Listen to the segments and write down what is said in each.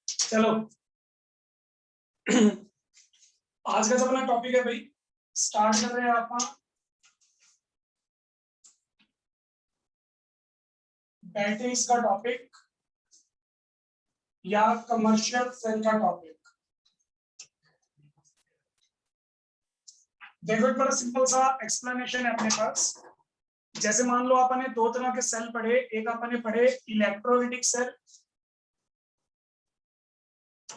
चलो आज का जो अपना टॉपिक है भाई, स्टार्ट कर रहे हैं आप बैटरीज का टॉपिक या कमर्शियल सेल का टॉपिक। देखो एक बड़ा सिंपल सा एक्सप्लेनेशन है अपने पास। जैसे मान लो आपने दो तरह के सेल पढ़े, एक आपने पढ़े इलेक्ट्रोलाइटिक सेल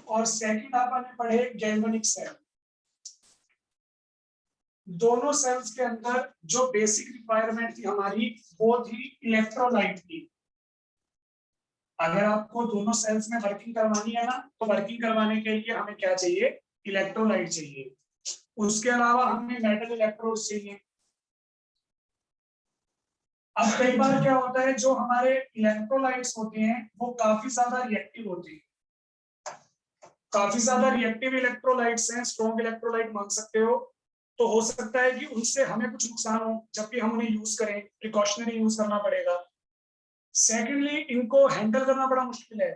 और सेकंड आपने पढ़े गैल्वेनिक सेल। दोनों सेल्स के अंदर जो बेसिक रिक्वायरमेंट थी हमारी वो थी इलेक्ट्रोलाइट की। अगर आपको दोनों सेल्स में वर्किंग करवानी है ना, तो वर्किंग करवाने के लिए हमें क्या चाहिए? इलेक्ट्रोलाइट चाहिए। उसके अलावा हमें मेटल इलेक्ट्रोड चाहिए। अब कई बार क्या होता है, जो हमारे इलेक्ट्रोलाइट्स होते हैं वो काफी ज्यादा रिएक्टिव होते हैं। काफी ज्यादा रिएक्टिव इलेक्ट्रोलाइट्स हैं, स्ट्रॉन्ग इलेक्ट्रोलाइट मान सकते हो। तो हो सकता है कि उनसे हमें कुछ नुकसान हो जब भी हम उन्हें यूज करें, प्रिकॉशनरी यूज करना पड़ेगा। सेकेंडली, इनको हैंडल करना बड़ा मुश्किल है।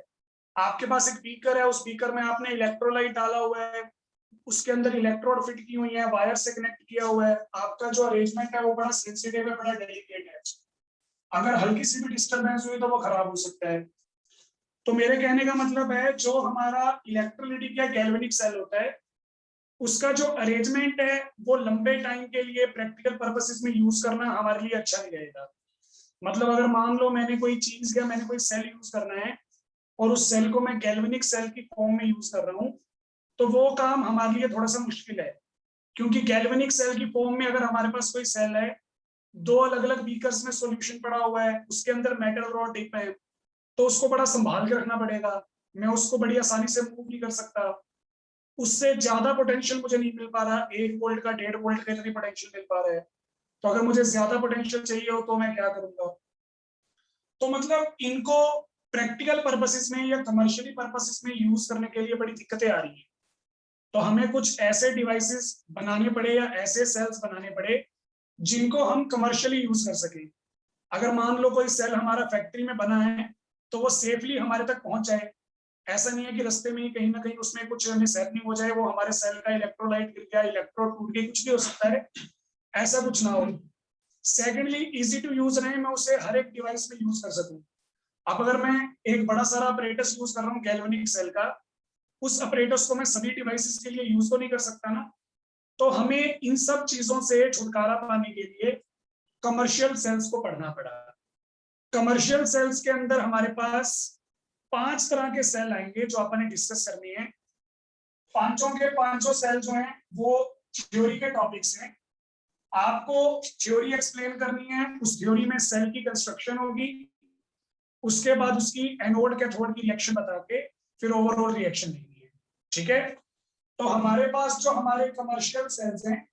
आपके पास एक बीकर है, उस बीकर में आपने इलेक्ट्रोलाइट डाला हुआ है, उसके अंदर इलेक्ट्रोड फिट की हुई है, वायर से कनेक्ट किया हुआ है। आपका जो अरेंजमेंट है वो बड़ा सेंसिटिव है, बड़ा डेलिकेट है। अगर हल्की सी भी डिस्टरबेंस हुई तो वो खराब हो सकता है। तो मेरे कहने का मतलब है, जो हमारा इलेक्ट्रोलाइटिक या गैल्वेनिक सेल होता है उसका जो अरेंजमेंट है वो लंबे टाइम के लिए प्रैक्टिकल पर्पसेस में यूज करना हमारे लिए अच्छा नहीं रहेगा। मतलब अगर मान लो मैंने कोई चीज या मैंने कोई सेल यूज करना है और उस सेल को मैं गैल्वेनिक सेल की फॉर्म में यूज कर रहा हूँ, तो वो काम हमारे लिए थोड़ा सा मुश्किल है। क्योंकि गैल्वेनिक सेल की फॉर्म में अगर हमारे पास कोई सेल है, दो अलग अलग बीकर्स में सॉल्यूशन पड़ा हुआ है, उसके अंदर मेटल रॉड डिप है, तो उसको बड़ा संभाल के रखना पड़ेगा। मैं उसको बड़ी आसानी से मूव नहीं कर सकता। उससे ज्यादा पोटेंशियल मुझे नहीं मिल पा रहा, 1 वोल्ट का 1.5 वोल्ट का इतनी पोटेंशियल मिल पा रहा है। तो अगर मुझे ज्यादा पोटेंशियल चाहिए हो तो मैं क्या करूंगा? तो मतलब इनको प्रैक्टिकल पर्पसेस में या कमर्शियली पर्पसेस में यूज करने के लिए बड़ी दिक्कतें आ रही हैं। तो हमें कुछ ऐसे डिवाइसेस बनाने पड़े या ऐसे सेल्स बनाने पड़े जिनको हम कमर्शियली यूज कर सकें। अगर मान लो कोई सेल हमारा फैक्ट्री में बना है तो वो सेफली हमारे तक पहुंच जाए। ऐसा नहीं है कि रास्ते में ही कहीं ना कहीं उसमें कुछ हमें हैपनिंग हो जाए, वो हमारे सेल का इलेक्ट्रोलाइट गिर गया, इलेक्ट्रोड टूट गई, कुछ भी हो सकता है, ऐसा कुछ ना हो। सेकेंडली, इजी टू यूज रहे, मैं उसे हर एक डिवाइस में यूज कर सकूं। अब अगर मैं एक बड़ा सारा अपरेटस यूज कर रहा हूँ गैल्वेनिक सेल का, उस अपरेटस को मैं सभी डिवाइसेस के लिए यूज तो नहीं कर सकता ना। तो हमें इन सब चीजों से छुटकारा पाने के लिए कमर्शियल सेल्स को पढ़ना पड़ा। कमर्शियल सेल्स के अंदर हमारे पास 5 तरह के सेल आएंगे जो अपन ने डिस्कस करनी है। पांचों के पांचों सेल जो हैं वो थ्योरी के टॉपिक्स हैं। आपको थ्योरी एक्सप्लेन करनी है, उस थ्योरी में सेल की कंस्ट्रक्शन होगी, उसके बाद उसकी एनोड कैथोड की रिएक्शन बता के फिर ओवरऑल रिएक्शन देनी है। ठीक है? तो हमारे पास जो हमारे कमर्शियल सेल्स हैं,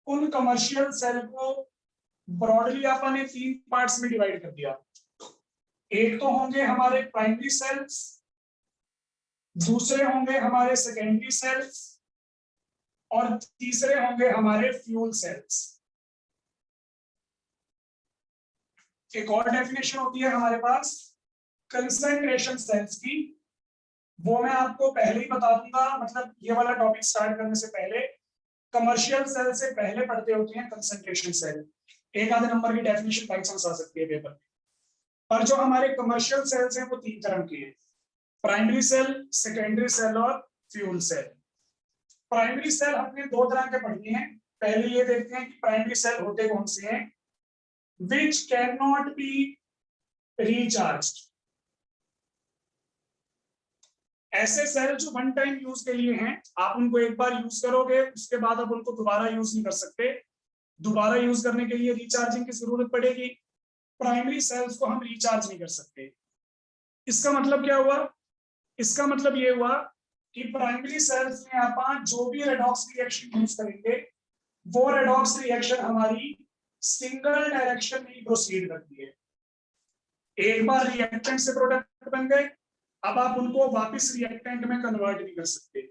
उन कमर्शियल सेल को ब्रॉडली अपन ने 3 पार्ट्स में डिवाइड कर दिया। एक तो होंगे हमारे प्राइमरी सेल्स, दूसरे होंगे हमारे सेकेंडरी सेल्स और तीसरे होंगे हमारे फ्यूल सेल्स। एक और डेफिनेशन होती है हमारे पास कंसंट्रेशन सेल्स की, वो मैं आपको पहले ही बता दूंगा। मतलब ये वाला टॉपिक स्टार्ट करने से पहले कमर्शियल सेल से पहले पढ़ते होते हैं कंसंट्रेशन सेल। एक आधे नंबर की डेफिनेशन बाई चांस आ सकती है पेपर में। पर जो हमारे कमर्शियल सेल्स हैं वो 3 तरह के हैं: प्राइमरी सेल, सेकेंडरी सेल और फ्यूल सेल। प्राइमरी सेल हमने 2 तरह के पढ़े हैं। पहले ये देखते हैं कि प्राइमरी सेल होते कौन से हैं। which cannot be recharged, ऐसे सेल जो वन टाइम यूज के लिए हैं, आप उनको एक बार यूज करोगे उसके बाद आप उनको दोबारा यूज नहीं कर सकते। दोबारा यूज करने के लिए रिचार्जिंग की जरूरत पड़ेगी। प्राइमरी सेल्स को हम रिचार्ज नहीं कर सकते। इसका मतलब क्या हुआ? इसका मतलब ये हुआ कि प्राइमरी सेल्स में आप जो भी रेडॉक्स रिएक्शन यूज करेंगे, वो रेडॉक्स रिएक्शन हमारी सिंगल डायरेक्शन में प्रोसीड करती है। एक बार रिएक्टेंट से प्रोडक्ट बन गए, अब आप उनको वापस रिएक्टेंट में कन्वर्ट नहीं कर सकते।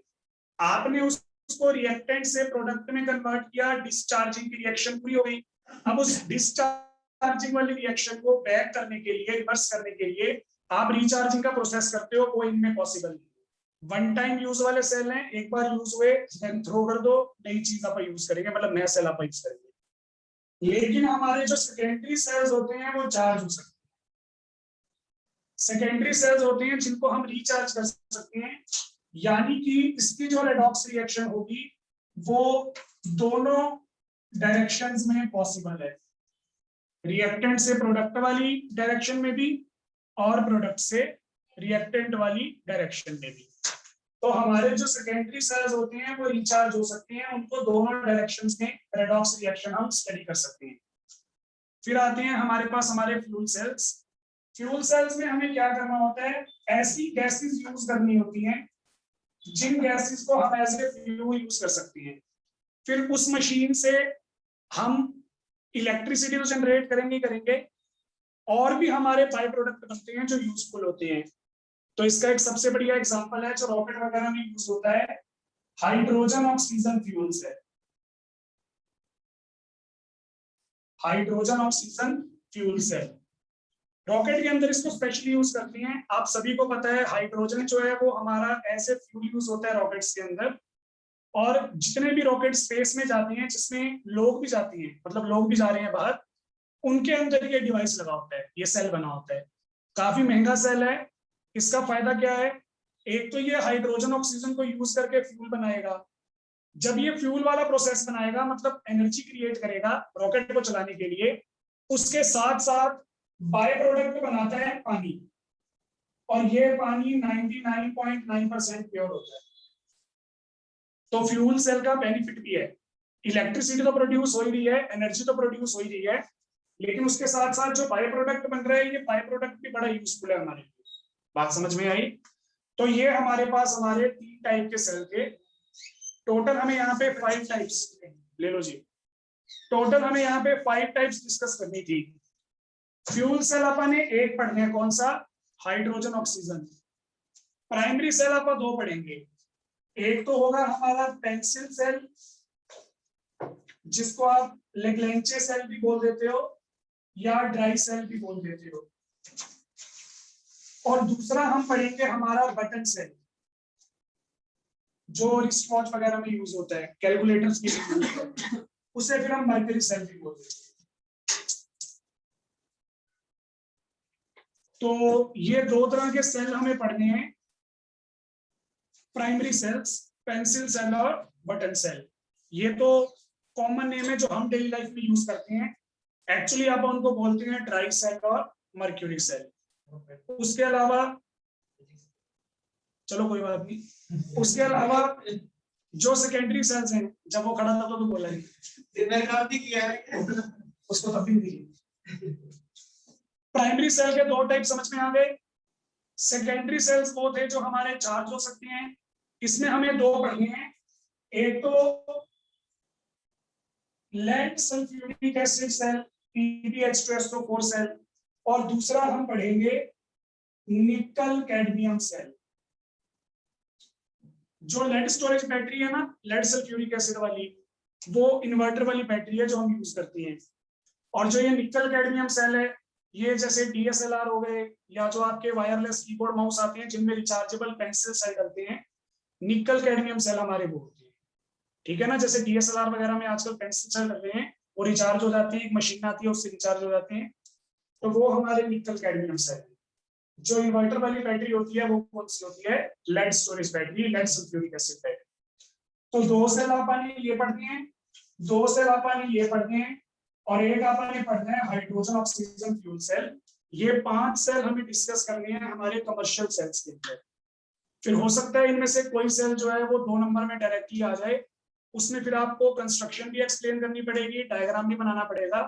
आपने उसको रिएक्टेंट से प्रोडक्ट में कन्वर्ट किया, डिस्चार्जिंग की रिएक्शन पूरी हो गई। अब उस डिस्चार्जिंग वाली रिएक्शन को बैक करने के लिए, रिवर्स करने के लिए आप रिचार्जिंग का प्रोसेस करते हो, वो इनमें पॉसिबल नहीं। वन टाइम यूज वाले सेल हैं, एक बार यूज हुए देन थ्रो कर दो, नई चीज आप यूज करेंगे, मतलब नया सेल आप यूज करेंगे। लेकिन हमारे जो सेकेंडरी सेल्स होते हैं वो चार्ज हो सकते हैं। सेकेंडरी सेल्स होते हैं जिनको हम रिचार्ज कर सकते हैं, यानी कि इसकी जो रेडॉक्स रिएक्शन होगी वो दोनों डायरेक्शंस में पॉसिबल है, रिएक्टेंट से प्रोडक्ट वाली डायरेक्शन में भी और प्रोडक्ट से रिएक्टेंट वाली डायरेक्शन में भी। तो हमारे जो सेकेंडरी सेल्स होते हैं वो रिचार्ज हो सकते हैं, उनको दोनों डायरेक्शंस में रेडॉक्स रिएक्शन हम स्टडी कर सकते हैं। फिर आते हैं हमारे पास हमारे फ्यूल सेल्स। फ्यूल सेल्स में हमें क्या करना होता है, ऐसी गैसेस यूज करनी होती हैं जिन गैसेस को हम एज ए फ्यूल यूज कर सकते हैं। फिर उस मशीन से हम इलेक्ट्रिसिटी तो जनरेट करेंगे, और भी हमारे बाय प्रोडक्ट बनते हैं जो यूजफुल होते हैं। तो इसका एक सबसे बढ़िया एग्जांपल है जो रॉकेट वगैरह में यूज होता है, hydrogen oxygen fuel cell. Hydrogen oxygen fuel cell rocket के अंदर इसको स्पेशली यूज करते हैं। आप सभी को पता है हाइड्रोजन जो है वो हमारा ऐसे फ्यूल यूज होता है रॉकेट्स के अंदर, और जितने भी रॉकेट स्पेस में जाते हैं जिसमें लोग भी जाते हैं, मतलब लोग भी जा रहे हैं बाहर, उनके अंदर ये डिवाइस लगा होता है, ये सेल बना होता है। काफी महंगा सेल है। इसका फायदा क्या है, एक तो ये हाइड्रोजन ऑक्सीजन को यूज करके फ्यूल बनाएगा। जब ये फ्यूल वाला प्रोसेस बनाएगा मतलब एनर्जी क्रिएट करेगा रॉकेट को चलाने के लिए, उसके साथ साथ बाय प्रोडक्ट बनाता है पानी, और ये पानी 99.9% प्योर होता है। तो फ्यूल सेल का बेनिफिट भी है, इलेक्ट्रिसिटी तो प्रोड्यूस हो ही रही है, एनर्जी तो प्रोड्यूस हो ही रही है, लेकिन उसके साथ साथ जो बाय प्रोडक्ट बन रहा है ये बाय प्रोडक्ट भी बड़ा यूजफुल है हमारे लिए। बात समझ में आई? तो ये हमारे पास हमारे 3 टाइप के सेल थे। टोटल हमें यहाँ पे 5 टाइप्स ले लो जी, टोटल हमें यहाँ पे 5 टाइप्स डिस्कस करनी थी। फ्यूल सेल अपन ने एक पढ़ने हैं, कौन सा, हाइड्रोजन ऑक्सीजन। प्राइमरी सेल अपन 2 पढ़ेंगे, एक तो होगा हमारा पेंसिल सेल जिसको आप लेग्लेंचे सेल भी बोल देते हो या ड्राई सेल भी बोल देते हो, और दूसरा हम पढ़ेंगे हमारा बटन सेल जो रिस्ट वॉच वगैरह में यूज होता है, कैलकुलेटर्स की यूज होता है, उसे फिर हम मर्करी सेल भी बोलते हैं। तो ये 2 तरह के सेल हमें पढ़ने हैं, प्राइमरी सेल्स, पेंसिल सेल और बटन सेल। ये तो कॉमन नेम है जो हम डेली लाइफ में यूज करते हैं। एक्चुअली आप उनको बोलते हैं ड्राई सेल और मर्क्यूरी सेल। उसके अलावा चलो कोई बात नहीं, उसके अलावा जो सेकेंडरी सेल्स हैं, जब वो खड़ा था तो बोला उसको तब भी प्राइमरी सेल के 2 टाइप समझ में आ गए। सेकेंडरी सेल्स वो थे जो हमारे चार्ज हो सकते हैं, इसमें हमें 2 पढ़ने हैं, एक तो lead sulphuric acid cell PbH2SO4 cell, और दूसरा हम पढ़ेंगे निकल कैडमियम सेल। जो लेड स्टोरेज बैटरी है ना, लेड सल्फ्यूरिक एसिड वाली, वो इन्वर्टर वाली बैटरी है जो हम यूज करते हैं। और जो ये निकल कैडमियम सेल है, ये जैसे DSLR हो गए या जो आपके वायरलेस कीबोर्ड माउस आते हैं जिनमें रिचार्जेबल पेंसिल सेल डलते हैं, निकल कैडमियम सेल हमारे वो होते हैं। ठीक है ना, जैसे DSLR वगैरह में आजकल पेंसिल सेल डल रहे हैं, वो रिचार्ज हो जाती है, एक मशीन आती है उससे रिचार्ज हो जाते हैं, तो वो हमारे निकल कैडमियम सेल है। जो इन्वर्टर वाली बैटरी होती है वो कौन सी होती है, lead storage battery, lead sulphuric acid battery. तो 2 सेल आपने ये पढ़ने हैं, 2 सेल आपने ये पढ़ने हैं, और एक आपने पढ़ना है हाइड्रोजन ऑक्सीजन फ्यूल सेल। ये 5 सेल हमें डिस्कस करने हैं हमारे कमर्शियल सेल्स के अंदर। फिर हो सकता है इनमें से कोई सेल जो है वो 2 नंबर में डायरेक्टली आ जाए, उसमें फिर आपको कंस्ट्रक्शन भी एक्सप्लेन करनी पड़ेगी, डायग्राम भी बनाना पड़ेगा,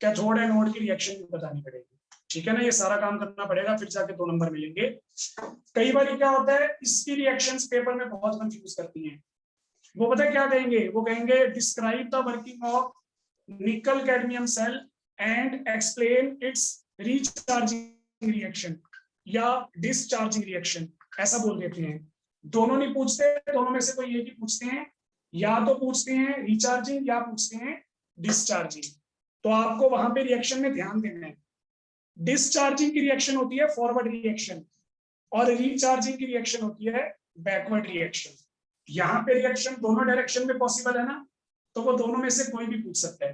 कैथोड एनोड की रिएक्शन भी बतानी पड़ेगी। ठीक है ना, ये सारा काम करना पड़ेगा, फिर जाके 2 नंबर मिलेंगे। कई बार क्या होता है, इसकी रिएक्शंस पेपर में बहुत कंफ्यूज करती हैं। वो पता है क्या कहेंगे, वो कहेंगे describe the working of nickel cadmium cell and explain its recharging reaction या डिस्चार्जिंग रिएक्शन, ऐसा बोल देते हैं। दोनों नहीं पूछते, दोनों में से कोई एक ही पूछते हैं, या तो पूछते हैं रिचार्जिंग या पूछते हैं डिस्चार्जिंग। तो आपको वहां पे रिएक्शन में ध्यान देना है, डिस्चार्जिंग की रिएक्शन होती है फॉरवर्ड रिएक्शन, और रिचार्जिंग की रिएक्शन होती है बैकवर्ड रिएक्शन। यहाँ पे रिएक्शन दोनों डायरेक्शन में पॉसिबल है ना, तो वो दोनों में से कोई भी पूछ सकता है।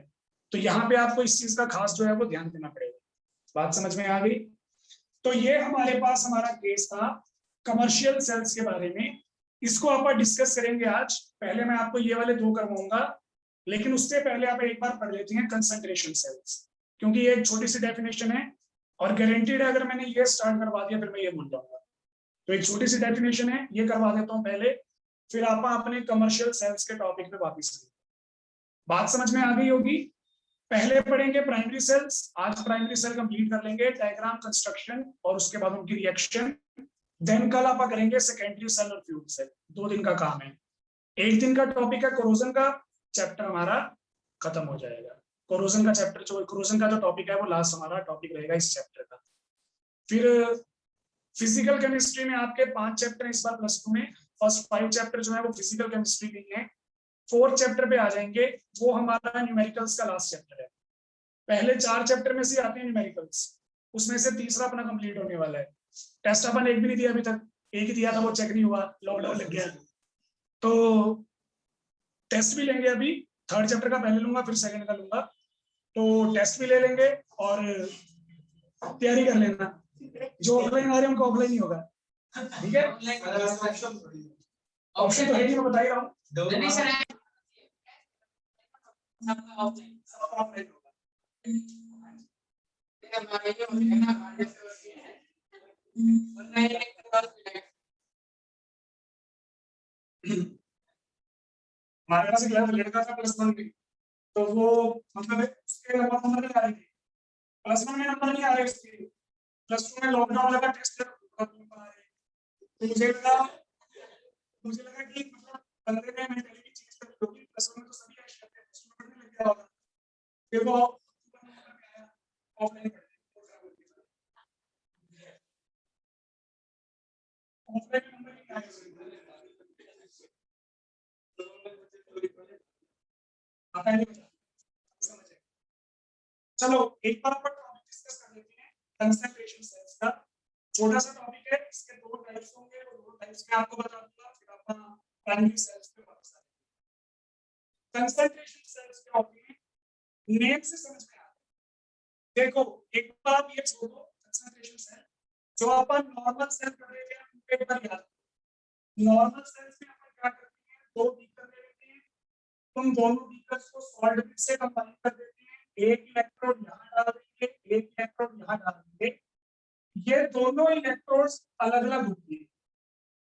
तो यहाँ पे आपको इस चीज का खास जो है वो ध्यान देना पड़ेगा। बात समझ में आ गई? तो ये हमारे पास हमारा केस था कमर्शियल सेल्स के बारे में। इसको आप डिस्कस करेंगे आज। पहले मैं आपको ये वाले दो करवाऊंगा, लेकिन उससे पहले आप एक बार पढ़ लेते हैं कंसंट्रेशन सेल्स, क्योंकि ये एक छोटी सी डेफिनेशन है और गारंटीड है अगर मैंने ये स्टार्ट करवा दिया फिर मैं ये भूल जाऊंगा। तो एक छोटी सी डेफिनेशन है, ये करवा देता हूं पहले, फिर आप अपने कमर्शियल सेल्स के टॉपिक पे वापस आएंगे। बात समझ में आ गई होगी? पहले पढ़ेंगे प्राइमरी सेल्स, आज प्राइमरी सेल कंप्लीट कर लेंगे, डायग्राम कंस्ट्रक्शन और उसके बाद उनकी रिएक्शन। देन कल आप करेंगे सेकेंडरी सेल और फ्यूल सेल। 2 दिन का काम है। एक दिन का टॉपिक है कोरोजन का, चैप्टर हमारा खत्म हो जाएगा। कोरोजन का चैप्टर जो कोरोजन का जो टॉपिक है वो लास्ट हमारा टॉपिक रहेगा इस चैप्टर का। फिर फिजिकल केमिस्ट्री में आपके 5 चैप्टर इस बार प्लस 2 में। फर्स्ट 5 चैप्टर जो है वो फिजिकल केमिस्ट्री के हैं। 4th चैप्टर पे आ जाएंगे, वो हमारा न्यूमेरिकल्स का लास्ट चैप्टर है। पहले 4 चैप्टर में से आते हैं न्यूमेरिकल्स, उसमें से तीसरा अपना कंप्लीट होने वाला है। टेस्ट अपन एक भी नहीं दिया अभी तक, एक ही दिया था, वो चेक नहीं हुआ, लॉकडाउन लग गया। तो टेस्ट भी लेंगे अभी, 3rd चैप्टर का पहले लूंगा फिर 2nd का लूंगा। तो टेस्ट भी ले लेंगे और तैयारी कर लेना। जो ऑफलाइन आ रहे हैं उनका ऑफलाइन ही होगा, ठीक है? ऑप्शन तो है ही, मैं बता ही रहा हूँ। हमारे पास एक लड़का था +1 में, तो वो मतलब उसके नंबर नहीं आ रहे थे, +1 में नंबर नहीं आ रहे उसके, +2 में लॉकडाउन लगा, टेस्ट तो मुझे लगा कि मतलब बंदे ने मेंटली चीज कर दी होगी, +1 में तो सभी एक्शन करते हैं, +2 में पढ़ने लग गया होगा। फिर वो ऑफलाइन नंबर नहीं आए। चलो एक बार अपन टॉपिक डिस्कस कर लेते हैं कंसंट्रेशन सेल्स का। छोटा सा टॉपिक है, इसके 2 टाइप्स होंगे, वो 2 टाइप्स में आपको बता दूंगा, फिर अपना प्राइमरी सेल्स पे वापस आएंगे। कंसंट्रेशन सेल्स क्या होती है, नेम से समझ में आता है। देखो एक बार आप ये छोड़ो, कंसंट्रेशन सेल जो अपन नॉर्मल सेल कर रहे थे उनके एक बार याद। नॉर्मल सेल्स में अपन क्या करते हैं, 2 बीकर ले लेते हैं, उन दोनों बीकर्स को सॉल्ट से कंबाइन कर देते हैं, एक इलेक्ट्रोड यहाँ डाल देंगे, एक इलेक्ट्रोड यहाँ डाल देंगे। ये दोनों इलेक्ट्रोड्स अलग अलग होती है।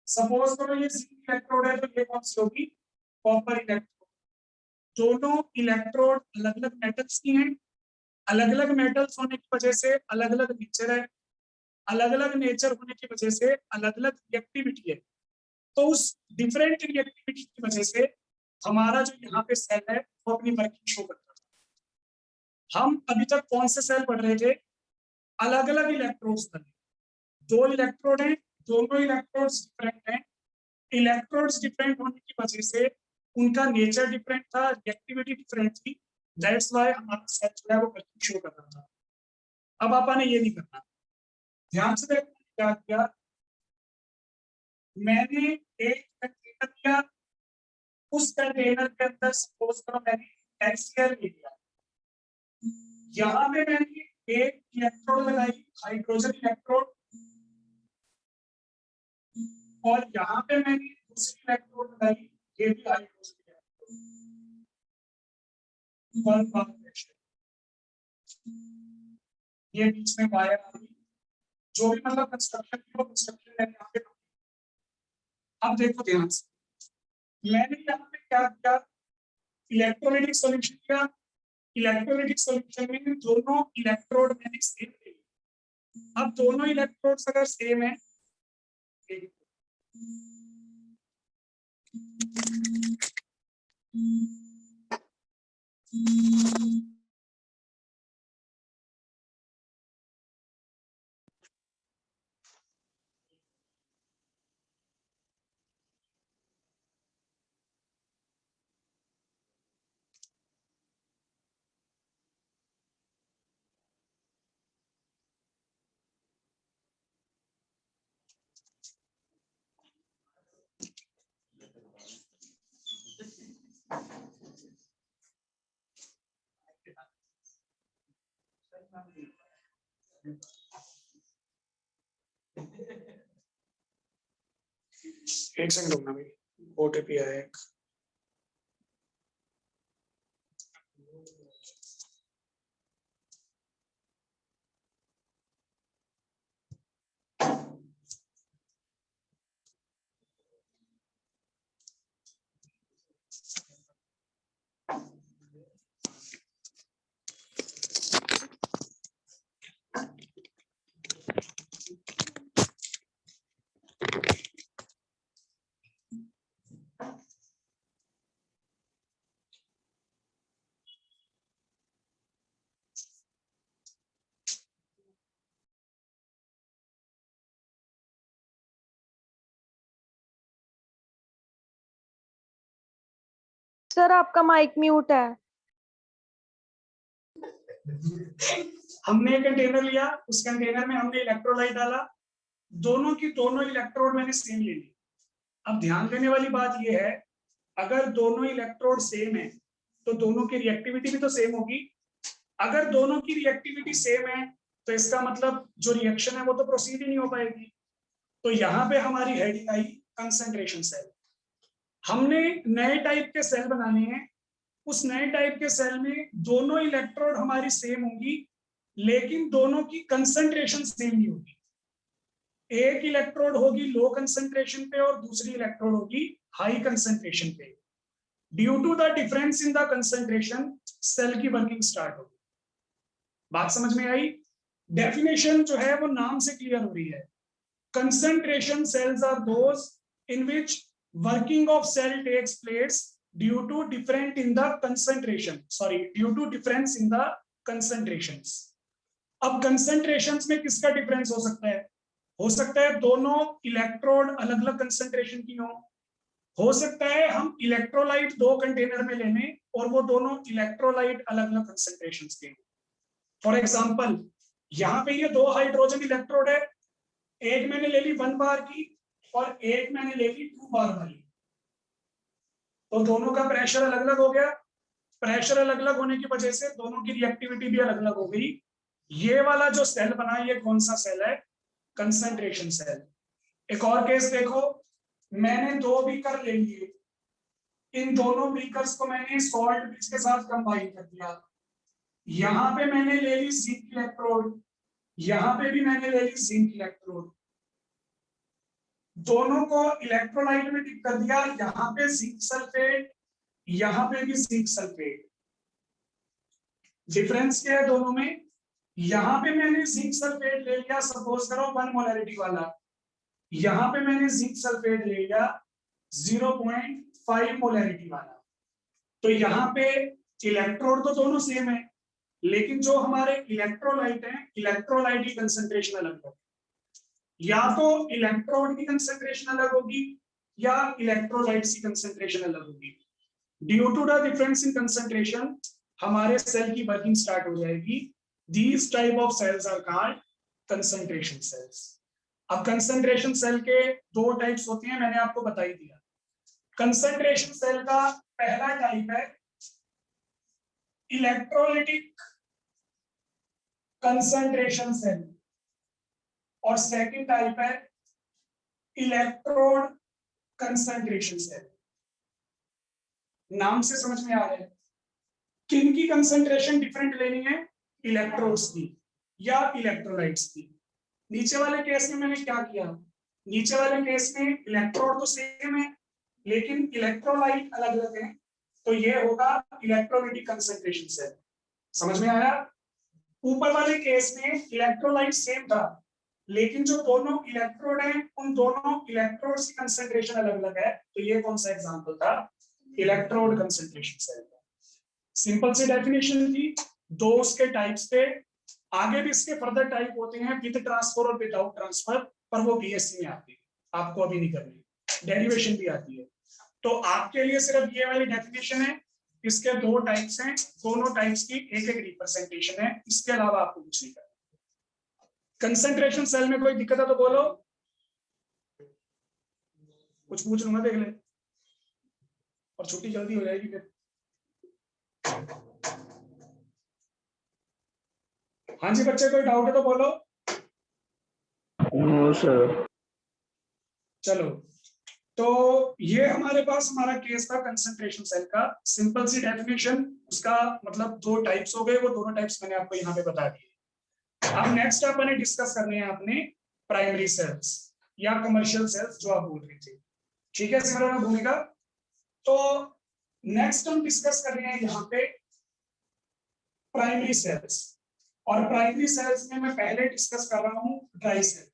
सपोज करो ये जिंक इलेक्ट्रोड है, तो ये कौन सी होगी, कॉपर इलेक्ट्रोड। दोनों इलेक्ट्रोड अलग अलग मेटल्स की हैं, अलग अलग मेटल्स होने की वजह से अलग अलग नेचर है, अलग अलग नेचर होने की वजह से अलग अलग रिएक्टिविटी है। तो उस डिफरेंट रिएक्टिविटी की वजह से हमारा जो यहाँ पे सेल है वो अपनी वर्किंग शो करता है। हम अभी तक कौन से सेल पढ़ रहे थे, अलग अलग इलेक्ट्रोड्स बने, 2 इलेक्ट्रोड हैं, दोनों इलेक्ट्रोड्स डिफरेंट हैं। इलेक्ट्रोड्स डिफरेंट होने की वजह से उनका नेचर डिफरेंट था, रिएक्टिविटी डिफरेंट थी, दैट्स व्हाई हमारा सेल जो है वो वर्किंग शो कर रहा था। अब आपने ये नहीं करना, ध्यान से देखो क्या किया, मैंने एक कंटेनर लिया, उस कंटेनर के अंदर सपोज करो मैंने HCl ले लिया, यहाँ पे मैंने एक इलेक्ट्रोड लगाई, हाइड्रोजन इलेक्ट्रोड, और यहाँ पे मैंने दूसरी इलेक्ट्रोड लगाई, ये भी हाइड्रोजन इलेक्ट्रोड। ये बीच में वायर आ गई, जो भी मतलब कंस्ट्रक्शन की वो कंस्ट्रक्शन है यहाँ पे। अब देखो ध्यान से, मैंने यहाँ पे क्या किया, इलेक्ट्रोलाइटिक सॉल्यूशन किया, इलेक्ट्रोलाइटिक सॉल्यूशन में दोनों इलेक्ट्रोड मैंने सेम ले लिए। अब दोनों इलेक्ट्रोड्स अगर सेम है, एक सेकंड रुकना भाई, ओटीपी आया एक। सर आपका माइक म्यूट है। हमने एक कंटेनर लिया, उस कंटेनर में हमने इलेक्ट्रोलाइट डाला, दोनों की दोनों इलेक्ट्रोड मैंने सेम ले ली। अब ध्यान देने वाली बात यह है, अगर दोनों इलेक्ट्रोड सेम है तो दोनों की रिएक्टिविटी भी तो सेम होगी। अगर दोनों की रिएक्टिविटी सेम है तो इसका मतलब जो रिएक्शन है वो तो प्रोसीड ही नहीं हो पाएगी। तो यहाँ पे हमारी हेडिंग आई कंसंट्रेशन सेल। हमने नए टाइप के सेल बनाने हैं, उस नए टाइप के सेल में दोनों इलेक्ट्रोड हमारी सेम होंगी, लेकिन दोनों की कंसंट्रेशन सेम नहीं होगी। एक इलेक्ट्रोड होगी लो कंसंट्रेशन पे और दूसरी इलेक्ट्रोड होगी हाई कंसंट्रेशन पे। Due to the difference in the concentration cell की वर्किंग स्टार्ट होगी। बात समझ में आई? डेफिनेशन जो है वो नाम से क्लियर हो रही है। Concentration cells are those in which working of cell takes place due to different in the concentration, sorry due to difference in the concentrations. अब कंसंट्रेशंस में किसका डिफरेंस हो सकता है दोनों इलेक्ट्रोड अलग अलग कंसंट्रेशन की हो सकता है हम इलेक्ट्रोलाइट दो कंटेनर में ले लें और वो दोनों इलेक्ट्रोलाइट अलग अलग कंसंट्रेशंस के। फॉर एग्जांपल यहाँ पे ये दो हाइड्रोजन इलेक्ट्रोड है, एक मैंने ले ली 1 बार की और एक मैंने ले ली 2 बार वाली, तो दोनों का प्रेशर अलग अलग हो गया। प्रेशर अलग अलग होने की वजह से दोनों की रिएक्टिविटी भी अलग अलग हो गई। ये वाला जो सेल बना ये कौन सा सेल है? Concentration cell. एक और केस देखो, मैंने दो बीकर ले लिए, इन दोनों बीकर्स को मैंने सॉल्ट ब्रिज के साथ कंबाइन कर दिया। यहाँ पे मैंने ले ली जिंक इलेक्ट्रोड, यहाँ पे भी मैंने ले ली जिंक इलेक्ट्रोड, दोनों को इलेक्ट्रोलाइट में डिप कर दिया। यहाँ पे जिंक सल्फेट, यहाँ पे भी जिंक सल्फेट। डिफरेंस क्या है दोनों में? यहाँ पे मैंने जिंक सल्फेट ले लिया, सपोज करो 1 मोलरिटी वाला, यहाँ पे मैंने जिंक सल्फेट ले लिया 0.5 मोलरिटी वाला। तो यहाँ पे इलेक्ट्रोड तो दोनों सेम है, लेकिन जो हमारे इलेक्ट्रोलाइट है, इलेक्ट्रोलाइट की कंसंट्रेशन अलग होगी। या तो इलेक्ट्रोड की कंसंट्रेशन अलग होगी या इलेक्ट्रोलाइट्स की कंसंट्रेशन अलग होगी। Due to the difference in concentration हमारे सेल की वर्किंग स्टार्ट हो जाएगी। These type of cells are called concentration cells. अब कंसंट्रेशन सेल के दो टाइप्स होते हैं, मैंने आपको बता ही दिया। कंसंट्रेशन सेल का पहला टाइप है इलेक्ट्रोलाइटिक कंसंट्रेशन सेल और सेकंड टाइप है इलेक्ट्रोड कंसंट्रेशन सेल। नाम से समझ में आ रहा है किन की कंसंट्रेशन डिफरेंट लेनी है? इलेक्ट्रोड्स की या इलेक्ट्रोलाइट्स की। नीचे वाले केस में मैंने क्या किया? नीचे वाले केस में इलेक्ट्रोड तो सेम है लेकिन इलेक्ट्रोलाइट अलग अलग है, तो ये होगा इलेक्ट्रोलाइटिक कंसंट्रेशन सेल। समझ में आया? ऊपर वाले केस में इलेक्ट्रोलाइट सेम था लेकिन जो दोनों इलेक्ट्रोड हैं उन दोनों इलेक्ट्रोड्स की कंसंट्रेशन अलग अलग है, तो ये कौन सा एग्जांपल था? Electrode concentration cell. सिंपल सी डेफिनेशन थी, दो उसके टाइप्स थे। आगे भी इसके फर्दर टाइप होते हैं विद ट्रांसफर और विदाउट ट्रांसफर, पर वो बीएससी में आती है, आपको अभी नहीं करनी। डेरिवेशन भी आती है। तो आपके लिए सिर्फ ये वाली डेफिनेशन है, इसके दो टाइप्स हैं, दोनों टाइप्स की एक एक रिप्रेजेंटेशन है, इसके अलावा आपको कुछ नहीं करना। कंसंट्रेशन सेल में कोई दिक्कत है तो बोलो, कुछ पूछ लूंगा देख ले, और छुट्टी जल्दी हो जाएगी फिर। हाँ जी बच्चे, कोई डाउट है तो बोलो। No sir. चलो, तो ये हमारे पास हमारा केस था कंसंट्रेशन सेल का। सिंपल सी डेफिनेशन, उसका मतलब दो टाइप्स हो गए, वो दोनों टाइप्स मैंने आपको यहाँ पे बता दिए। अब नेक्स्ट अपने डिस्कस करने हैं अपने प्राइमरी सेल्स या कमर्शियल सेल्स जो आप बोल रहे थे। ठीक है सिमरन भूमिका? तो नेक्स्ट हम डिस्कस कर रहे हैं यहाँ पे प्राइमरी सेल्स। और प्राइमरी सेल्स में मैं पहले डिस्कस कर रहा हूँ ड्राई सेल।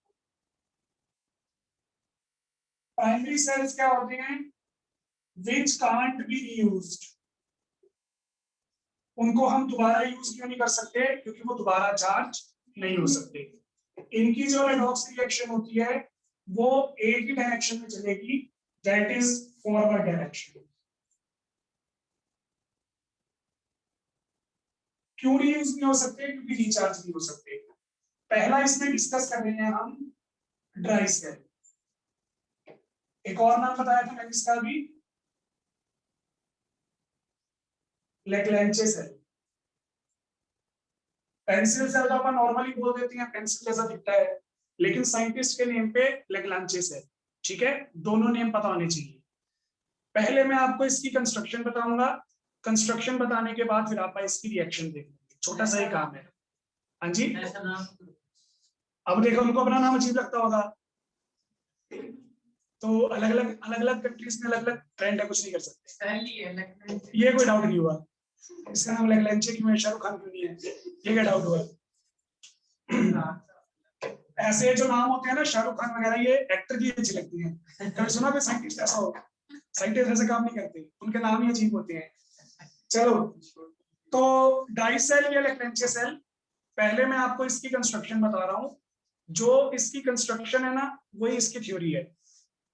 प्राइमरी सेल्स क्या होते हैं? Which can't be reused. उनको हम दोबारा यूज क्यों नहीं कर सकते? क्योंकि वो दोबारा चार्ज नहीं हो सकते। इनकी जो रेडॉक्स रिएक्शन होती है वो एक ही डायरेक्शन में चलेगी, दैट इज फॉरवर्ड डायरेक्शन। क्यों रीयूज नहीं हो सकते? क्योंकि रिचार्ज नहीं हो सकते। पहला इसमें डिस्कस कर रहे हैं हम ड्राई सेल। एक और नाम बताया था मैंने इसका भी, लेग्रैंजे सेल। पेंसिल सेल तो अपन नॉर्मली बोल देते हैं, पेंसिल जैसा दिखता है, लेकिन साइंटिस्ट के नेम पे लेग्रैंजे सेल। ठीक है, दोनों नेम पता होने चाहिए। पहले मैं आपको इसकी कंस्ट्रक्शन बताऊंगा, कंस्ट्रक्शन बताने के बाद फिर आप इसकी रिएक्शन देखेंगे। छोटा सा ही काम है। हाँ जी, अब देखो उनको अपना नाम अजीब लगता होगा, तो अलग अलग कंट्रीज में अलग अलग ट्रेंड है, कुछ नहीं कर सकते। ये कोई डाउट नहीं हुआ इसका नाम लेग्रैंजे क्यों है, शाहरुख खान क्यों नहीं है, ये क्या डाउट हुआ? ऐसे जो नाम होते हैं ना शाहरुख खान वगैरह, ये एक्टर की अच्छी लगती है। कभी सुना कोई साइंटिस्ट ऐसा हो? साइंटिस्ट ऐसे काम नहीं करते, उनके नाम ही अजीब होते हैं। चलो, तो डाई सेल या लेग्रैंजे सेल, पहले मैं आपको इसकी कंस्ट्रक्शन बता रहा हूँ। जो इसकी कंस्ट्रक्शन है ना, वही इसकी थ्योरी है।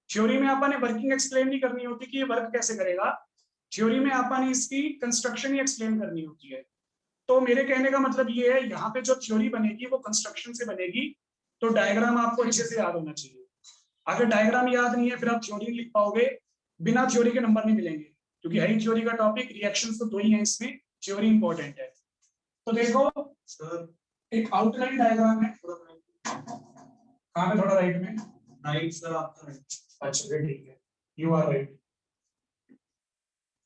थ्योरी में अपन ने वर्किंग एक्सप्लेन नहीं करनी होती कि ये वर्क कैसे करेगा, थ्योरी में अपन ने इसकी कंस्ट्रक्शन ही एक्सप्लेन करनी होती है। तो मेरे कहने का मतलब ये है, यहाँ पे जो थ्योरी बनेगी वो कंस्ट्रक्शन से बनेगी, तो डायग्राम आपको अच्छे से याद होना चाहिए। अगर डायग्राम याद नहीं है फिर आप थ्योरी लिख पाओगे, बिना थ्योरी के नंबर नहीं मिलेंगे, क्योंकि है ही थ्योरी का टॉपिक। रिएक्शंस तो दो ही हैं इसमें, थ्योरी इंपॉर्टेंट है। तो देखो एक आउटलाइन डायग्राम है, कहाँ पे? थोड़ा राइट में। राइट सर, आपका राइट। अच्छा ठीक है, यू आर राइट।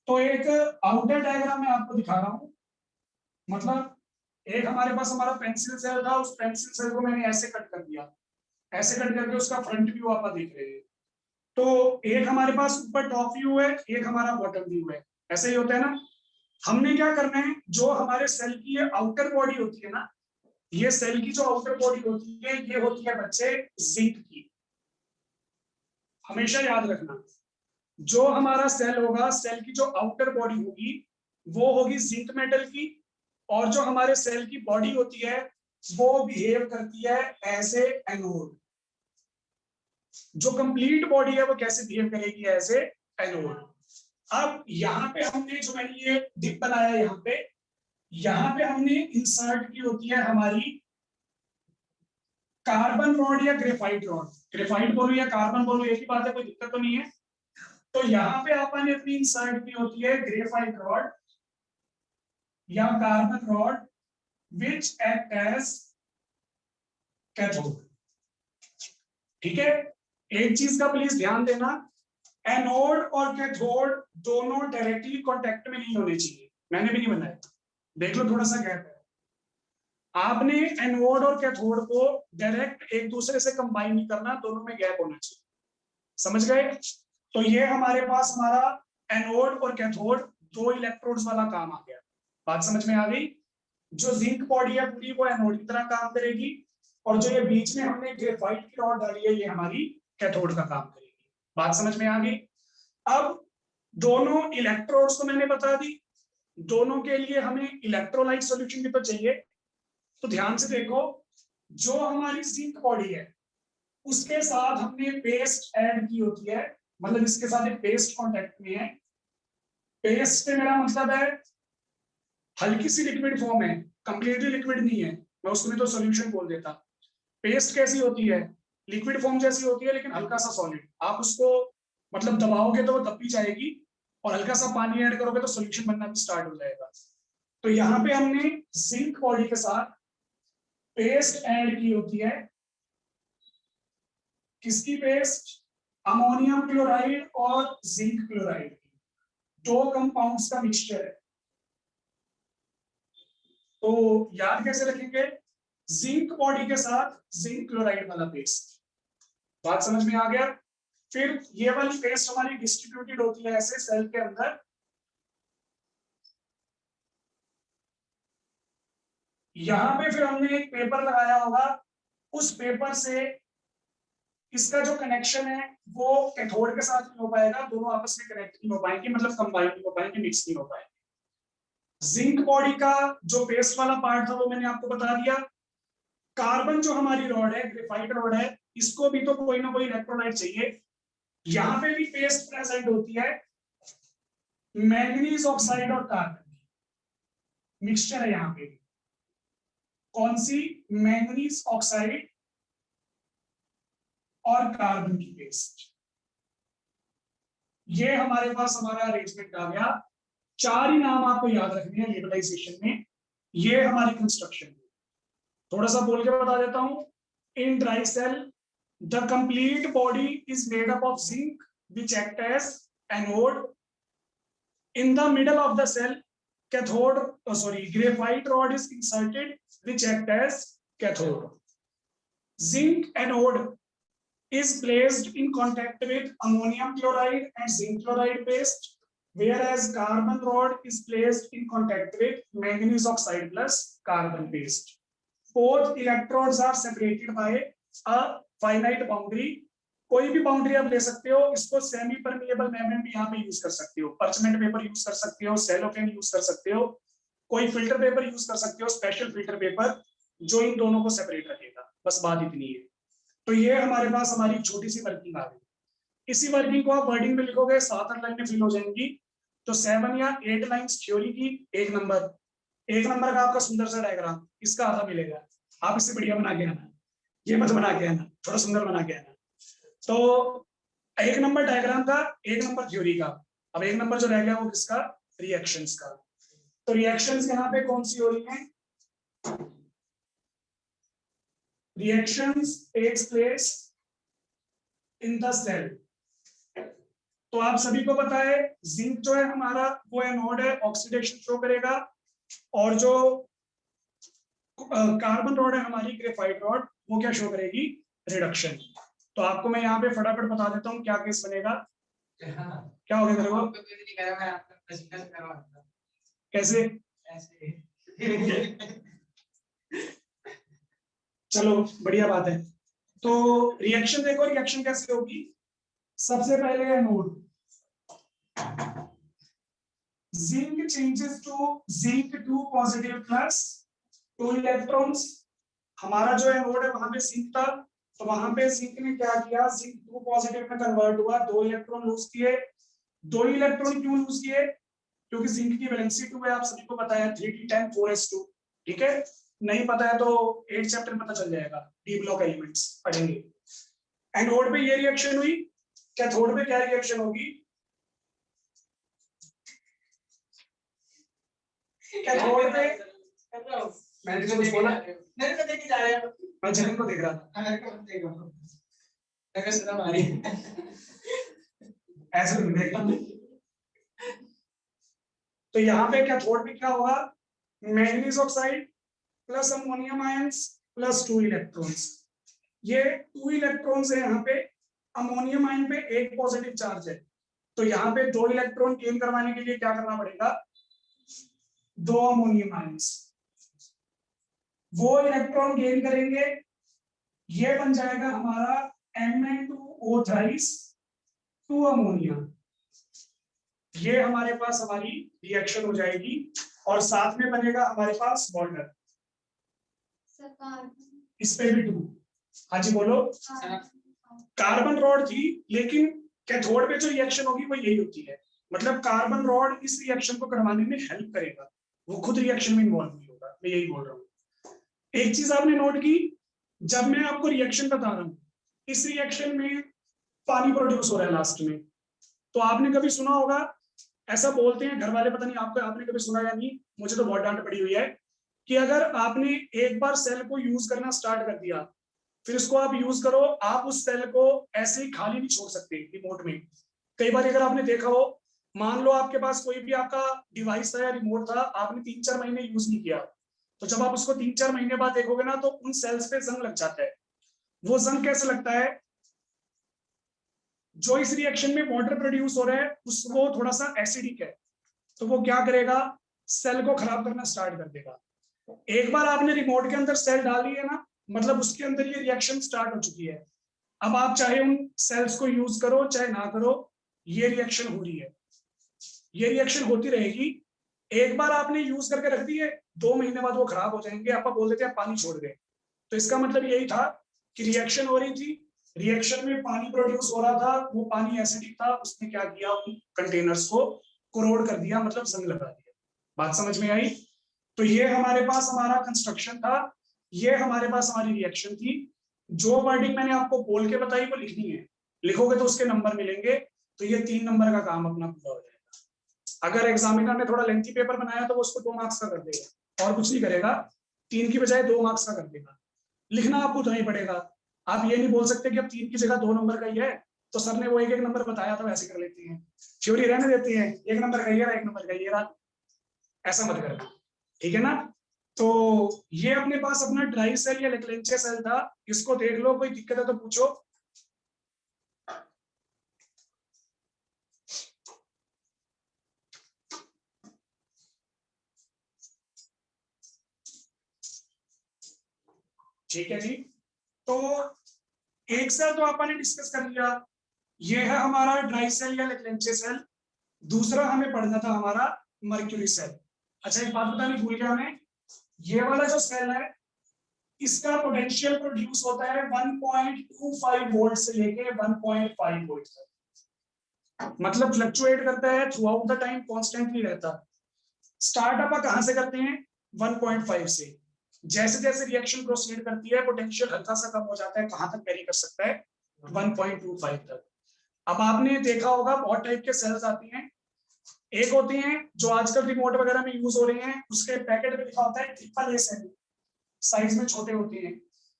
तो एक आउटर डायग्राम मैं आपको दिखा रहा हूँ। मतलब एक हमारे पास हमारा पेंसिल सेल था, उस पेंसिल सेल को मैंने ऐसे कट कर दिया, ऐसे कट करके उसका फ्रंट व्यू आप देख रहे हैं। तो एक हमारे पास ऊपर टॉप व्यू है, एक हमारा बॉटम व्यू है, ऐसे ही होता है ना। हमने क्या करना है, जो हमारे सेल की ये आउटर बॉडी होती है ना, ये सेल की जो आउटर बॉडी होती है ये होती है बच्चे जिंक की। हमेशा याद रखना, जो हमारा सेल होगा, सेल की जो आउटर बॉडी होगी वो होगी जिंक मेटल की, और जो हमारे सेल की बॉडी होती है वो बिहेव करती है एज ए एनोड। जो कंप्लीट बॉडी है वो कैसे बिहेव करेगी? As a anode. अब यहाँ पे हमने जो मैंने ये डिप बनाया, यहाँ पे हमने इंसर्ट की होती है हमारी कार्बन रॉड या ग्रेफाइट रॉड। ग्रेफाइट बोलो या कार्बन बोलो एक ही बात है, कोई दिक्कत तो नहीं है। तो यहाँ पे अपन ने अपनी इंसर्ट की होती है ग्रेफाइट रॉड या carbon rod which act as cathode. ठीक है, एक चीज का प्लीज ध्यान देना, एनोड और कैथोड दोनों डायरेक्टली कांटेक्ट में नहीं होने चाहिए। मैंने भी नहीं बनाया, देख लो थोड़ा सा गैप है। आपने एनोड और कैथोड को डायरेक्ट एक दूसरे से कंबाइन नहीं करना, दोनों में गैप होना चाहिए। समझ गए? तो ये हमारे पास हमारा एनोड और कैथोड दो इलेक्ट्रोड्स वाला काम आ गया। बात समझ में आ गई? जो जिंक बॉडी है पूरी वो एनोड की तरह काम करेगी, और जो ये बीच में हमने ग्रेफाइट की रॉड डाली है ये हमारी कैथोड का काम करेगी। बात समझ में आ गई? अब दोनों इलेक्ट्रोड्स तो मैंने बता दी, दोनों के लिए हमें इलेक्ट्रोलाइट सॉल्यूशन भी तो चाहिए। तो ध्यान से देखो, जो हमारी जिंक बॉडी है उसके साथ हमने पेस्ट ऐड की होती है, मतलब इसके साथ एक पेस्ट कांटेक्ट में है। पेस्ट से मेरा मतलब है हल्की सी लिक्विड फॉर्म है, कंप्लीटली लिक्विड नहीं है, मैं उसमें तो सॉल्यूशन बोल देता। पेस्ट कैसी होती है? लिक्विड फॉर्म जैसी होती है लेकिन हल्का सा सॉलिड। आप उसको मतलब दबाओगे तो वो दब भी जाएगी, और हल्का सा पानी ऐड करोगे तो सॉल्यूशन बनना भी स्टार्ट हो जाएगा। तो यहाँ पे हमने जिंक बॉडी के साथ पेस्ट ऐड की होती है, किसकी पेस्ट? अमोनियम क्लोराइड और जिंक क्लोराइड, दो कंपाउंड्स का मिक्सचर है। तो याद कैसे रखेंगे? जिंक बॉडी के साथ जिंक क्लोराइड वाला पेस्ट। बात समझ में आ गया? फिर ये वाली पेस्ट हमारी डिस्ट्रीब्यूटेड होती है ऐसे सेल के अंदर। यहां पे फिर हमने एक पेपर लगाया होगा, उस पेपर से इसका जो कनेक्शन है वो कैथोड के साथ नहीं हो पाएगा, दोनों आपस में कनेक्ट नहीं हो पाएंगे, मतलब कंबाइन नहीं हो पाएंगे, मिक्स नहीं हो पाएंगे। जिंक बॉडी का जो पेस्ट वाला पार्ट था वो मैंने आपको बता दिया। कार्बन जो हमारी रॉड है, ग्रेफाइट रॉड है, इसको भी तो कोई ना कोई इलेक्ट्रोलाइट चाहिए। यहां पे भी पेस्ट प्रेजेंट होती है, मैंगनीज ऑक्साइड और कार्बन की मिक्सचर है यहां पे। कौन सी? मैंगनीज ऑक्साइड और कार्बन की पेस्ट। ये हमारे पास हमारा अरेंजमेंट आ गया। चार ही नाम आपको याद रखने हैं लेवलाइजेशन में। ये हमारी कंस्ट्रक्शन है। थोड़ा सा बोल के बता देता हूं। In dry cell the complete body is made up of zinc which act as anode. In the middle of the cell, graphite rod is inserted which act as cathode. Zinc anode is placed in contact with ammonium chloride and zinc chloride paste, whereas carbon rod is placed in contact with manganese oxide plus carbon paste. Both electrodes are separated by a finite boundary. कोई भी boundary आप ले सकते हो। इसको semi permeable membrane भी यहाँ पे यूज कर सकते हो, पर्चमेंट पेपर यूज कर सकते हो, सेलोफेन यूज कर सकते हो, कोई फिल्टर पेपर यूज कर सकते हो, स्पेशल फिल्टर पेपर जो इन दोनों को सेपरेट रखेगा। बस बात इतनी है। तो ये हमारे पास हमारी छोटी सी वर्किंग आ गई। इसी वर्किंग को आप वर्डिंग में लिखोगे, 7-8 लाइनें फिल हो जाएंगी। तो 7 या 8 लाइन्स थ्योरी की, 1 नंबर का आपका सुंदर सा डायग्राम, इसका आधा मिलेगा। आप इससे बढ़िया बना के आना, ये मत बना के आना, थोड़ा सुंदर बना के आना। तो 1 नंबर डायग्राम का, 1 नंबर थ्योरी का। अब 1 नंबर जो रह गया वो किसका? रिएक्शंस का। तो रिएक्शंस यहाँ पे कौन सी हो रही हैं? Reactions takes place in the cell. तो आप सभी को पता है जिंक जो है हमारा वो एनोड है, ऑक्सीडेशन शो करेगा, और जो कार्बन रॉड है हमारी ग्रेफाइट रॉड, वो क्या शो करेगी? रिडक्शन। तो आपको मैं यहाँ पे फटाफट बता देता हूँ क्या केस बनेगा। क्या हो गया तेरे को? कैसे? चलो बढ़िया बात है। तो रिएक्शन देखो, रिएक्शन कैसे होगी। सबसे पहले anode, zinc changes to zinc 2 positive plus 2 electrons. हमारा जो एनोड है वहां पे जिंक था, तो वहां पे जिंक ने क्या किया? जिंक 2 पॉजिटिव में कन्वर्ट हुआ, 2 इलेक्ट्रॉन लूज किए। 2 इलेक्ट्रॉन क्यों लूज किए? क्योंकि जिंक की वैलेंसी 2 है, आप सभी को पता है 3d10 4s2। ठीक है, नहीं पता है तो 8 चैप्टर पता चल जाएगा, डी ब्लॉक एलिमेंट्स पढ़ेंगे। एनोड पे ये रिएक्शन हुई, कैथोड पे क्या रिएक्शन होगी? कैथोड पे मैंने तो कुछ बोला, मेरे को देख जा रहा है, मैं जमीन को देख रहा था, मेरे को देख रहा था, मैं शर्म आ रही है ऐसे नहीं देखता। तो यहाँ पे कैथोड पे क्या होगा? Manganese oxide plus ammonium ions plus 2 electrons. ये 2 इलेक्ट्रॉन्स है यहाँ पे। अमोनियम आयन पे 1 पॉजिटिव चार्ज है, तो यहाँ पे 2 इलेक्ट्रॉन गेन करवाने के लिए क्या करना पड़ेगा? 2 अमोनियम आयंस, वो इलेक्ट्रॉन गेन करेंगे, ये बन जाएगा हमारा Mn2O थ्राइस 2 अमोनिया। ये हमारे पास हमारी रिएक्शन हो जाएगी, और साथ में बनेगा हमारे पास वाटर। इस पे भी 2। हाँ जी बोलो। कार्बन रॉड थी, लेकिन कैथोड पे जो रिएक्शन होगी वो यही होती है। मतलब कार्बन रॉड इस रिएक्शन को करवाने में हेल्प करेगा, वो खुद रिएक्शन में इन्वॉल्व नहीं होगा, मैं यही बोल रहा हूँ। एक चीज आपने नोट की, जब मैं आपको रिएक्शन बता रहा हूँ, इस रिएक्शन में पानी प्रोड्यूस हो रहा है लास्ट में, तो आपने कभी सुना होगा, ऐसा बोलते हैं घर वाले, पता नहीं आपको, आपने कभी सुना या नहीं, मुझे तो बहुत डांट पड़ी हुई है कि अगर आपने एक बार सेल को यूज करना स्टार्ट कर दिया, फिर उसको आप यूज करो, आप उस सेल को ऐसे ही खाली नहीं छोड़ सकते रिमोट में। कई बार अगर आपने देखा हो, मान लो आपके पास कोई भी आपका डिवाइस था या रिमोट था, आपने 3-4 महीने यूज नहीं किया, तो जब आप उसको 3-4 महीने बाद देखोगे ना, तो उन सेल्स पे जंग लग जाता है। वो जंग कैसे लगता है? जो इस रिएक्शन में वाटर प्रोड्यूस हो रहा है उसको थोड़ा सा एसिडिक है, तो वो क्या करेगा, सेल को खराब करना स्टार्ट कर देगा। एक बार आपने रिमोट के अंदर सेल डाली है ना, मतलब उसके अंदर ये रिएक्शन स्टार्ट हो चुकी है। अब आप चाहे उन सेल्स को यूज करो चाहे ना करो, ये रिएक्शन हो रही है, ये रिएक्शन होती रहेगी। एक बार आपने यूज करके रख दी है, 2 महीने बाद वो खराब हो जाएंगे, आप बोल देते हैं पानी छोड़ गए। तो इसका मतलब यही था कि रिएक्शन हो रही थी, रिएक्शन में पानी प्रोड्यूस हो रहा था, वो पानी एसिडिक था, उसने क्या किया, उन कंटेनर्स को कोरोड कर दिया, मतलब जंग लगा दिया। बात समझ में आई? तो ये हमारे पास हमारा कंस्ट्रक्शन था, ये हमारे पास हमारी रिएक्शन थी। जो वर्डिंग मैंने आपको बोल के बताई वो लिखनी है, लिखोगे तो उसके नंबर मिलेंगे। तो ये 3 नंबर का काम अपना पूरा हो जाएगा। अगर एग्जामिनर ने थोड़ा लेंथी पेपर बनाया तो वो उसको 2 मार्क्स का कर देगा, और कुछ नहीं करेगा, 3 की बजाय 2 मार्क्स का कर देगा। लिखना आपको उतना ही पड़ेगा। आप ये नहीं बोल सकते कि अब 3 की जगह 2 नंबर का ही है, तो सर ने वो एक नंबर बताया था वैसे कर लेती है, थ्योरी रहने देती है, 1 नंबर का ही है, 1 नंबर का ही है, ऐसा मत करना, ठीक है ना। तो ये अपने पास अपना ड्राई सेल या लेक्लेंचे सेल था, इसको देख लो, कोई दिक्कत है तो पूछो। ठीक है जी, तो एक सेल तो आपने डिस्कस कर लिया, ये है हमारा ड्राई सेल या लेक्लेंचे सेल। दूसरा हमें पढ़ना था हमारा मर्क्यूरी सेल। अच्छा एक बात बतानी भूल गया मैं, ये वाला जो सेल है इसका पोटेंशियल प्रोड्यूस होता है 1.25 वोल्ट से लेके 1.5 वोल्ट तक, मतलब फ्लक्चुएट करता है through out the time, constant नहीं रहता। स्टार्ट आप कहां से करते हैं? 1.5 से। जैसे जैसे रिएक्शन प्रोसीड करती है पोटेंशियल हल्का सा कम हो जाता है, कहां तक वेरी कर सकता है? 1.25 तक। अब आपने देखा होगा बहुत टाइप के सेल्स आती हैं, एक होती हैं जो आजकल रिमोट वगैरह में यूज हो रही हैं, उसके पैकेट पे लिखा होता है ट्रिपल ए सेल, साइज में छोटे होते हैं।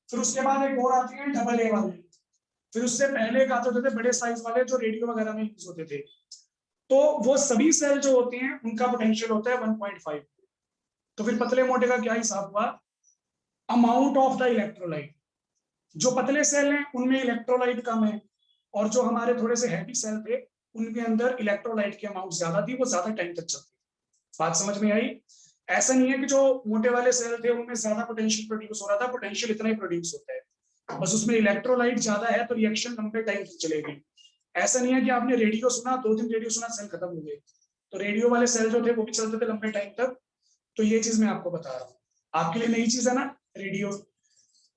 फिर उसके बाद एक और आती है डबल ए वाले, फिर उससे पहले एक आते होते थे बड़े साइज वाले जो रेडियो वगैरह में यूज होते थे। तो वो सभी सेल जो होते हैं उनका पोटेंशियल होता है 1.5। तो फिर पतले मोटे का क्या हिसाब हुआ? Amount of the electrolyte. जो पतले सेल हैं उनमें इलेक्ट्रोलाइट कम है, और जो हमारे थोड़े से हैवी सेल थे उनके अंदर इलेक्ट्रोलाइट की अमाउंट ज्यादा थी, वो ज्यादा टाइम तक चलती। बात समझ में आई? ऐसा नहीं है कि जो मोटे वाले सेल थे उनमें ज्यादा पोटेंशियल प्रोड्यूस हो रहा था, पोटेंशियल इतना ही प्रोड्यूस होता है, बस उसमें इलेक्ट्रोलाइट ज्यादा है तो रिएक्शन लंबे टाइम तक चलेगी। ऐसा नहीं है कि आपने रेडियो सुना, 2 दिन रेडियो सुना, सेल खत्म हो गए। तो रेडियो वाले सेल जो थे वो भी चलते थे लंबे टाइम तक। तो ये चीज मैं आपको बता रहा हूँ, आपके लिए नई चीज है ना, रेडियो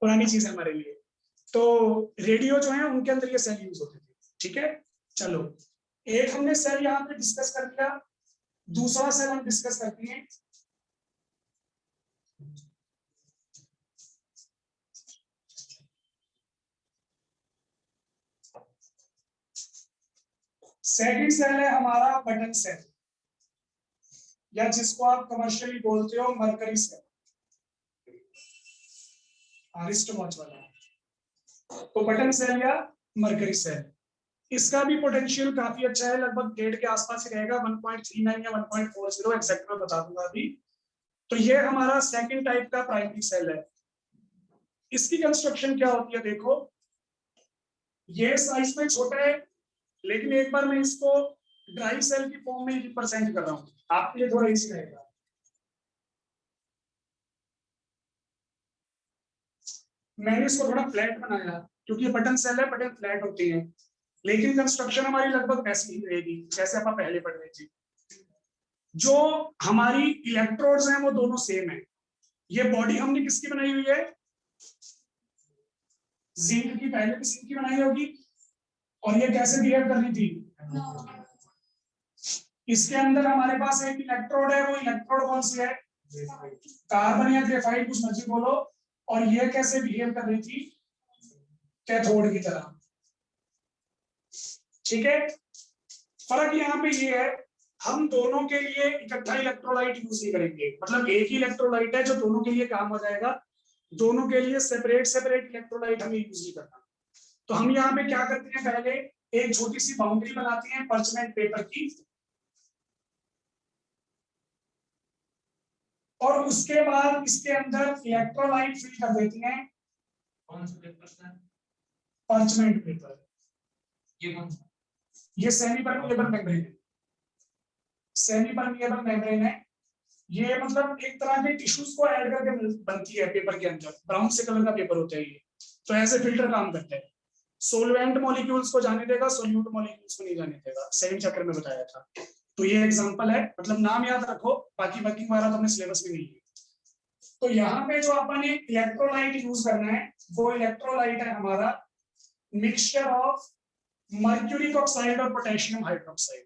पुरानी चीज है हमारे लिए। तो रेडियो जो है उनके अंदर ये सेल यूज होते थे, ठीक है। चलो एक हमने सेल यहाँ पे डिस्कस कर दिया, दूसरा सेल हम डिस्कस करते हैं। सेकंड सेल है हमारा बटन सेल, या जिसको आप कमर्शियली बोलते हो मरकरी सेल, रिस्ट वॉच वाला। तो बटन सेल या मरकरी सेल, इसका भी पोटेंशियल काफी अच्छा है, लगभग 1.5 के आसपास ही रहेगा, 1.39 या 1.40 एग्जैक्ट मैं बता दूंगा अभी। तो ये हमारा सेकंड टाइप का प्राइमरी सेल है। इसकी कंस्ट्रक्शन क्या होती है देखो, ये साइज में छोटा है, लेकिन एक बार मैं इसको ड्राई सेल की फॉर्म में रिप्रेजेंट कर रहा हूँ, आपके लिए थोड़ा इजी रहेगा। मैंने इसको थोड़ा फ्लैट बनाया क्योंकि ये बटन सेल है, बटन फ्लैट होती है, लेकिन कंस्ट्रक्शन हमारी लगभग ऐसी ही रहेगी जैसे आप पहले पढ़ रहे थे। जो हमारी इलेक्ट्रोड्स हैं वो दोनों सेम है। ये बॉडी हमने किसकी बनाई हुई है? जिंक की, पहले भी जिंक की बनाई होगी। और ये कैसे बिहेव कर रही थी? इसके अंदर हमारे पास एक इलेक्ट्रोड है, वो इलेक्ट्रोड कौन सी है? कार्बन या ग्रेफाइट, कुछ मर्जी बोलो। और ये कैसे बिहेव कर रही थी? कैथोड की तरह, ठीक है। फर्क यहाँ पे ये है हम दोनों के लिए इकट्ठा इलेक्ट्रोलाइट यूज नहीं करेंगे, मतलब एक ही इलेक्ट्रोलाइट है जो दोनों के लिए काम हो जाएगा, दोनों के लिए सेपरेट सेपरेट इलेक्ट्रोलाइट हमें यूज नहीं करना। तो हम यहाँ पे क्या करते हैं, पहले एक छोटी सी बाउंड्री बनाते हैं पर्चमेंट पेपर की, और उसके बाद इसके अंदर इलेक्ट्रोलाइट फिल कर देती हैं। कौन सा पेपर है? Parchment paper. ये कौन सा? ये सेमी परमिएबल मेम्ब्रेन है, सेमी परमिएबल मेम्ब्रेन है। ये मतलब एक तरह के टिश्यूज को ऐड करके बनती है पेपर के अंदर, ब्राउन से कलर का पेपर होता है ये, तो ऐसे फिल्टर काम करता है, सोलवेंट मॉलिक्यूल्स को जाने देगा, सोल्यूट मॉलिक्यूल्स को नहीं जाने देगा, सेकंड चैप्टर में बताया था। तो ये एग्जांपल है, मतलब नाम याद रखो, बाकी वर्किंग वगैरह तो अपने सिलेबस में नहीं है। तो यहाँ पे जो अपन ने इलेक्ट्रोलाइट यूज करना है, वो इलेक्ट्रोलाइट है हमारा मिक्सचर ऑफ मर्क्यूरिक ऑक्साइड और पोटेशियम हाइड्रोक्साइड।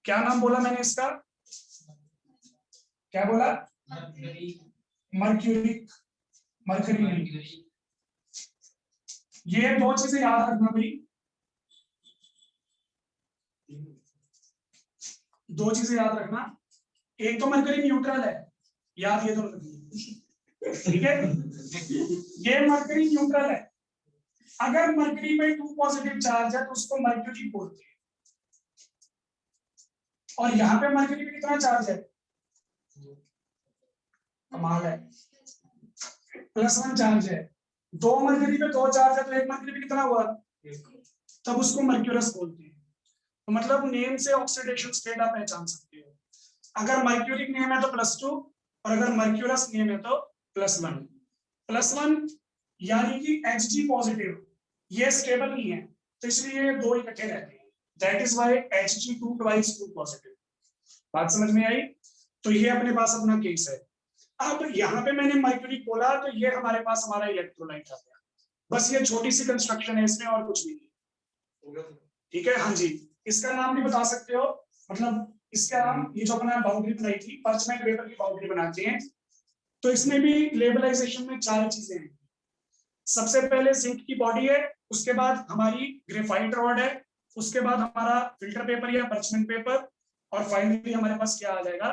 क्या नाम बोला मैंने इसका, क्या बोला? मर्क्यूरिक, मर्क्यूरी नहीं। ये दो चीजें याद रखना भाई, दो चीजें याद रखना, एक तो मर्क्यूरी न्यूट्रल है, याद ये दोनों रखना, ठीक है? ये मर्क्यूरी न्यूट्रल है, अगर मर्क्यूरी में 2 पॉजिटिव चार्ज है तो उसको मर्क्यूरी बोलते हैं, और यहाँ पे मर्क्यूरी में कितना चार्ज है? कमाल है, +1 चार्ज है। 2 मर्क्यूरी पे 2 चार्ज है तो 1 मर्क्यूरी पे कितना हुआ? तब उसको मर्क्यूरस बोलते हैं। तो मतलब नेम से ऑक्सीडेशन स्टेट आप पहचान सकते हो, अगर मर्क्यूरिक नेम है तो +2, और अगर मर्क्यूरस नेम है तो +1। +1 यानी कि Hg पॉजिटिव, ये स्टेबल नहीं है, तो इसलिए ये दो इकट्ठे रहते हैं, that is why Hg2 twice 2 positive. बात समझ में आई? तो ये अपने पास अपना केस है। अब यहाँ पे मैंने मर्क्यूरी बोला तो ये हमारे पास हमारा इलेक्ट्रोलाइट आ गया, बस ये छोटी सी कंस्ट्रक्शन है, इसमें और कुछ नहीं है, ठीक है? हाँ जी, इसका नाम भी बता सकते हो, मतलब इसका नाम, ये जो अपना बाउंड्री बनाई थी, पर्चमेंट पेपर की बाउंड्री बनाते हैं, तो इसमें भी लेबलाइजेशन में 4 चीजें हैं। सबसे पहले जिंक की बॉडी है, उसके बाद हमारी ग्रेफाइट रॉड है, उसके बाद हमारा फिल्टर पेपर या पर्चमेंट पेपर, और फाइनली हमारे पास क्या आ जाएगा?